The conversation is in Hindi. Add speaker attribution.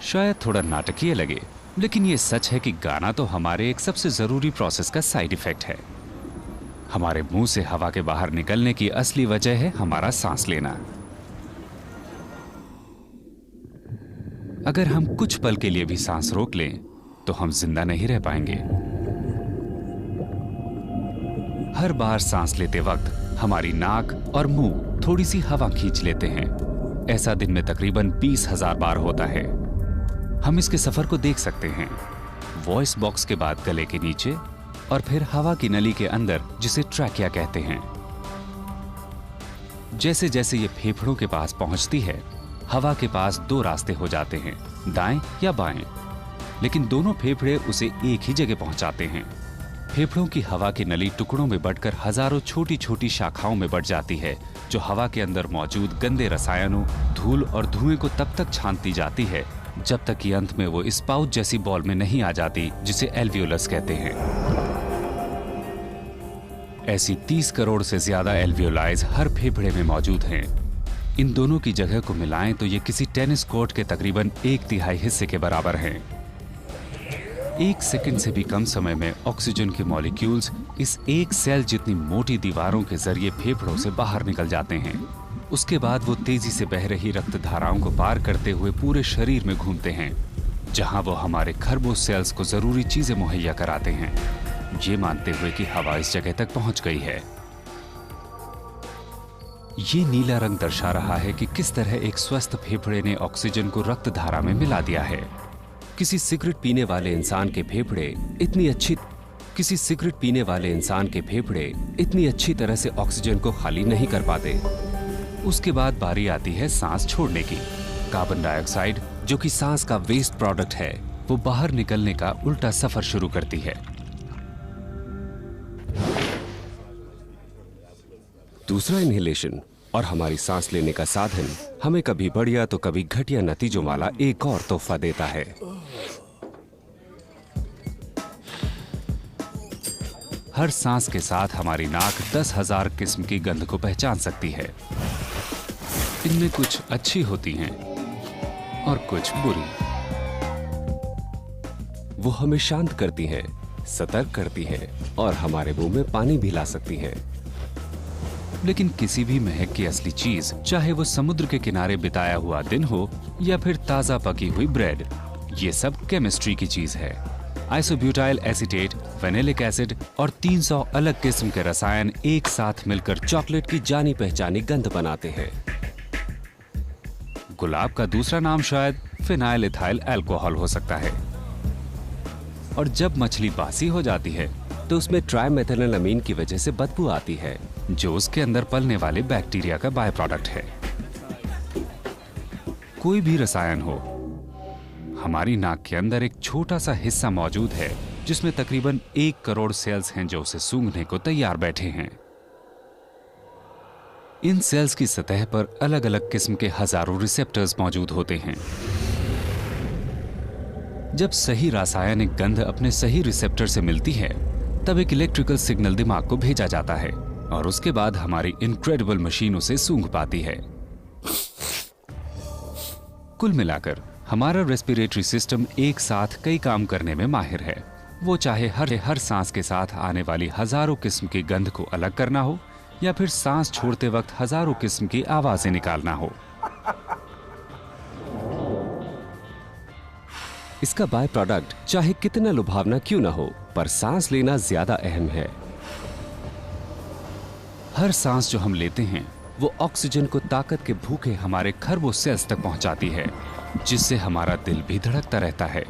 Speaker 1: शायद थोड़ा नाटकीय लगे, लेकिन ये सच है कि गाना तो हमारे एक सबसे जरूरी प्रोसेस का साइड इफेक्ट है। हमारे मुंह से हवा के बाहर निकलने की असली वजह है हमारा सांस लेना। अगर हम कुछ पल के लिए भी सांस रोक लें तो हम जिंदा नहीं रह पाएंगे। हर बार सांस लेते वक्त हमारी नाक और मुंह थोड़ी सी हवा खींच लेते हैं। ऐसा दिन में तकरीबन 20,000 बार होता है। हम इसके सफर को देख सकते हैं। वॉइस बॉक्स के बाद गले के नीचे और फिर हवा की नली के अंदर, जिसे ट्रैकिया कहते हैं। जैसे जैसे ये फेफड़ों के पास पहुंचती है, हवा के पास दो रास्ते हो जाते हैं, दाएं या बाएं, लेकिन दोनों फेफड़े उसे एक ही जगह पहुंचाते हैं। फेफड़ों की हवा की नली टुकड़ों में बढ़कर हजारों छोटी छोटी शाखाओं में बढ़ जाती है, जो हवा के अंदर मौजूद गंदे रसायनों, धूल और धुएं को तब तक छानती जाती है जब तक कि अंत में वो इस पाउच जैसी बॉल में नहीं आ जाती, जिसे एल्वियोलस कहते हैं। ऐसी 30 करोड़ से ज्यादा एल्वियोलाइज हर फेफड़े में मौजूद हैं। इन दोनों की जगह को मिलाएं तो ये किसी टेनिस कोर्ट के तकरीबन 1/3 हिस्से के बराबर हैं। 1 सेकंड से भी कम समय में ऑक्सीजन के मॉलिक्यूल्स इस एक सेल जितनी मोटी दीवारों के जरिए फेफड़ों से बाहर निकल जाते हैं। उसके बाद वो तेजी से बह रही रक्त धाराओं को पार करते हुए पूरे शरीर में घूमते हैं, जहां वो हमारे खरबों सेल्स को जरूरी चीजें मुहैया कराते हैं, ये मानते हुए कि हवा इस जगह तक पहुंच गई है। ये नीला रंग दर्शा रहा है कि किस तरह एक स्वस्थ फेफड़े ने ऑक्सीजन को रक्त धारा में मिला दिया है। किसी सिगरेट पीने वाले इंसान के फेफड़े इतनी अच्छी तरह से ऑक्सीजन को खाली नहीं कर पाते। उसके बाद बारी आती है सांस छोड़ने की। कार्बन डाइऑक्साइड, जो कि सांस का वेस्ट प्रोडक्ट है, वो बाहर निकलने का उल्टा सफर शुरू करती है।
Speaker 2: दूसरा इनहेलेशन और हमारी सांस लेने का साधन हमें कभी बढ़िया तो कभी घटिया नतीजों वाला एक और तोहफा देता है।
Speaker 1: हर सांस के साथ हमारी नाक 10,000 किस्म की गंध को पहचान सकती है। इनमें कुछ अच्छी होती हैं और कुछ बुरी।
Speaker 2: वो हमें शांत करती हैं, सतर्क करती हैं और हमारे मुंह में पानी भी ला सकती हैं।
Speaker 1: लेकिन किसी भी महक की असली चीज, चाहे वो समुद्र के किनारे बिताया हुआ दिन हो या फिर ताजा पकी हुई ब्रेड, ये सब केमिस्ट्री की चीज है। आइसोब्यूटाइल एसीटेट, फेनिलिक एसिड और 300 अलग किस्म के रसायन एक साथ मिलकर
Speaker 2: चॉकलेट की जानी पहचानी गंध बनाते हैं।
Speaker 1: गुलाब का दूसरा नाम शायद फिनाइल इथाइल अल्कोहल हो सकता है। और जब मछली बासी हो जाती है
Speaker 2: तो उसमें ट्राइमेथिलेनामीन की वजह से बदबू आती है,
Speaker 1: जो उसके अंदर पलने वाले बैक्टीरिया का बाय प्रोडक्ट है। कोई भी रसायन हो, हमारी नाक के अंदर एक छोटा सा हिस्सा मौजूद है जिसमें तकरीबन 1 करोड़ सेल्स हैं जो उसे सूंघने को तैयार बैठे हैं। इन सेल्स की सतह पर अलग अलग किस्म के हजारों रिसेप्टर्स मौजूद होते हैं। जब सही रासायनिक गंध अपने सही रिसेप्टर से मिलती है, तब एक इलेक्ट्रिकल सिग्नल दिमाग को भेजा जाता है और उसके बाद हमारी इनक्रेडिबल मशीन उसे सूंघ पाती है। कुल मिलाकर हमारा रेस्पिरेटरी सिस्टम एक साथ कई काम करने में माहिर है। वो चाहे हर सांस के साथ आने वाली हजारों किस्म की गंध को अलग करना हो या फिर सांस छोड़ते वक्त हजारों किस्म की आवाजें निकालना हो।
Speaker 2: इसका बाय प्रोडक्ट चाहे कितना लुभावना क्यों ना हो, पर सांस लेना ज्यादा अहम है।
Speaker 1: हर सांस जो हम लेते हैं वो ऑक्सीजन को ताकत के भूखे हमारे खरबों सेल्स तक पहुंचाती है, जिससे हमारा दिल भी धड़कता रहता है।